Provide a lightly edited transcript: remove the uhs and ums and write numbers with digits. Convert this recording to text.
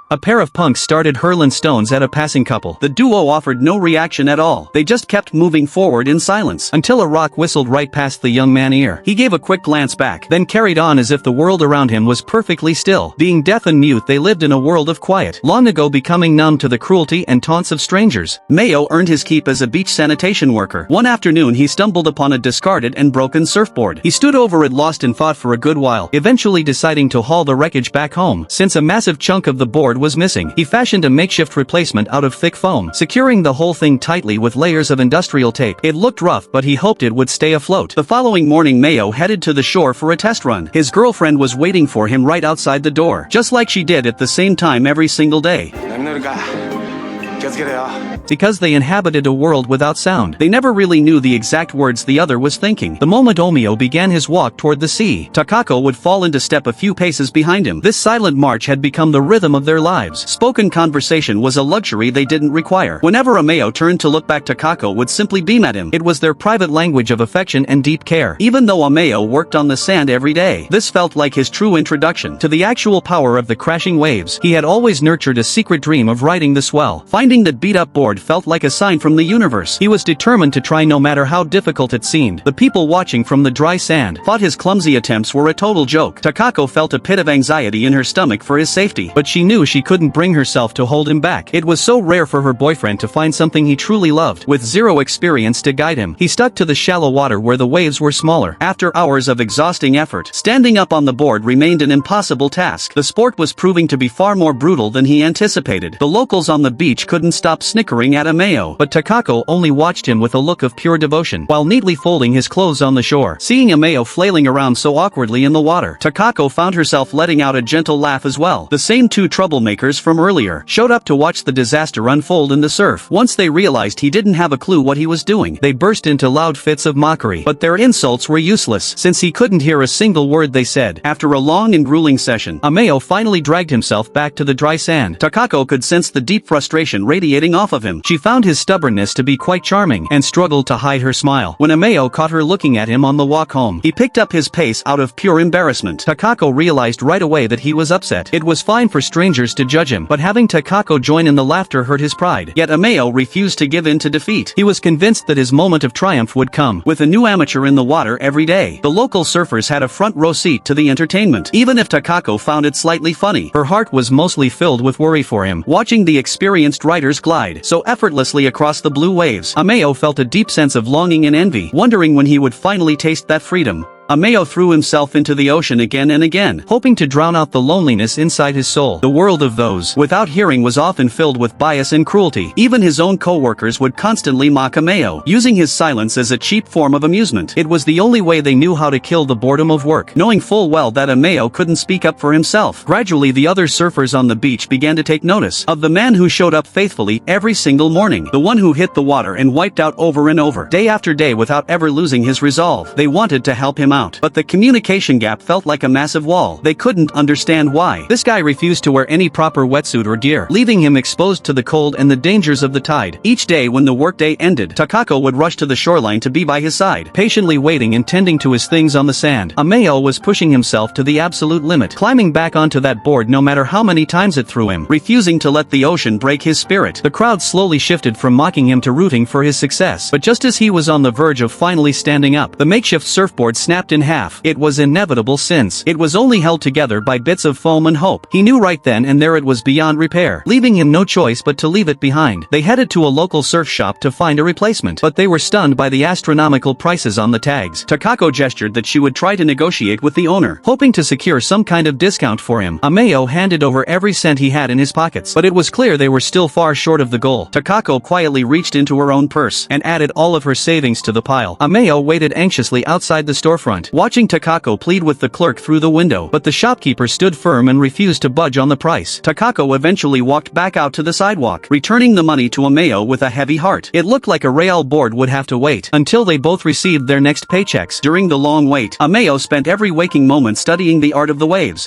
A pair of punks started hurling stones at a passing couple. The duo offered no reaction at all. They just kept moving forward in silence until a rock whistled right past the young man's ear. He gave a quick glance back, then carried on as if the world around him was perfectly still. Being deaf and mute, they lived in a world of quiet, long ago becoming numb to the cruelty and taunts of strangers. Mayo earned his keep as a beach sanitation worker. One afternoon he stumbled upon a discarded and broken surfboard. He stood over it lost in thought for a good while, eventually deciding to haul the wreckage back home. Since a massive chunk of the board was missing, he fashioned a makeshift replacement out of thick foam, securing the whole thing tightly with layers of industrial tape. It looked rough, but he hoped it would stay afloat. The following morning Mayo headed to the shore for a test run. His girlfriend was waiting for him right outside the door, just like she did at the same time every single day. Because they inhabited a world without sound, they never really knew the exact words the other was thinking. The moment Omio began his walk toward the sea, Takako would fall into step a few paces behind him. This silent march had become the rhythm of their lives. Spoken conversation was a luxury they didn't require. Whenever Omio turned to look back, Takako would simply beam at him. It was their private language of affection and deep care. Even though Omio worked on the sand every day, this felt like his true introduction to the actual power of the crashing waves. He had always nurtured a secret dream of riding the swell. Finding that beat-up board felt like a sign from the universe. He was determined to try no matter how difficult it seemed. The people watching from the dry sand thought his clumsy attempts were a total joke. Takako felt a pit of anxiety in her stomach for his safety, but she knew she couldn't bring herself to hold him back. It was so rare for her boyfriend to find something he truly loved. With zero experience to guide him, he stuck to the shallow water where the waves were smaller. After hours of exhausting effort, standing up on the board remained an impossible task. The sport was proving to be far more brutal than he anticipated. The locals on the beach couldn't stop snickering at Ameo, but Takako only watched him with a look of pure devotion, while neatly folding his clothes on the shore. Seeing Ameo flailing around so awkwardly in the water, Takako found herself letting out a gentle laugh as well. The same two troublemakers from earlier showed up to watch the disaster unfold in the surf. Once they realized he didn't have a clue what he was doing, they burst into loud fits of mockery, but their insults were useless, since he couldn't hear a single word they said. After a long and grueling session, Ameo finally dragged himself back to the dry sand. Takako could sense the deep frustration radiating off of him. She found his stubbornness to be quite charming, and struggled to hide her smile. When Ameo caught her looking at him on the walk home, he picked up his pace out of pure embarrassment. Takako realized right away that he was upset. It was fine for strangers to judge him, but having Takako join in the laughter hurt his pride. Yet Ameo refused to give in to defeat. He was convinced that his moment of triumph would come with a new amateur in the water every day. The local surfers had a front row seat to the entertainment. Even if Takako found it slightly funny, her heart was mostly filled with worry for him, watching the experienced riders glide so effortlessly across the blue waves. Ameo felt a deep sense of longing and envy, wondering when he would finally taste that freedom. Ameo threw himself into the ocean again and again, hoping to drown out the loneliness inside his soul. The world of those without hearing was often filled with bias and cruelty. Even his own co-workers would constantly mock Ameo, using his silence as a cheap form of amusement. It was the only way they knew how to kill the boredom of work, knowing full well that Ameo couldn't speak up for himself. Gradually the other surfers on the beach began to take notice of the man who showed up faithfully every single morning, the one who hit the water and wiped out over and over, day after day without ever losing his resolve. They wanted to help him out, but the communication gap felt like a massive wall. They couldn't understand why. This guy refused to wear any proper wetsuit or gear, leaving him exposed to the cold and the dangers of the tide. Each day when the workday ended, Takako would rush to the shoreline to be by his side, patiently waiting and tending to his things on the sand. Ameo was pushing himself to the absolute limit, climbing back onto that board no matter how many times it threw him, refusing to let the ocean break his spirit. The crowd slowly shifted from mocking him to rooting for his success, but just as he was on the verge of finally standing up, the makeshift surfboard snapped in half. It was inevitable since it was only held together by bits of foam and hope. He knew right then and there it was beyond repair, leaving him no choice but to leave it behind. They headed to a local surf shop to find a replacement, but they were stunned by the astronomical prices on the tags. Takako gestured that she would try to negotiate with the owner, hoping to secure some kind of discount for him. Ameo handed over every cent he had in his pockets, but it was clear they were still far short of the goal. Takako quietly reached into her own purse and added all of her savings to the pile. Ameo waited anxiously outside the storefront, watching Takako plead with the clerk through the window, but the shopkeeper stood firm and refused to budge on the price. Takako eventually walked back out to the sidewalk, returning the money to Ameo with a heavy heart. It looked like a real board would have to wait until they both received their next paychecks. During the long wait, Ameo spent every waking moment studying the art of the waves,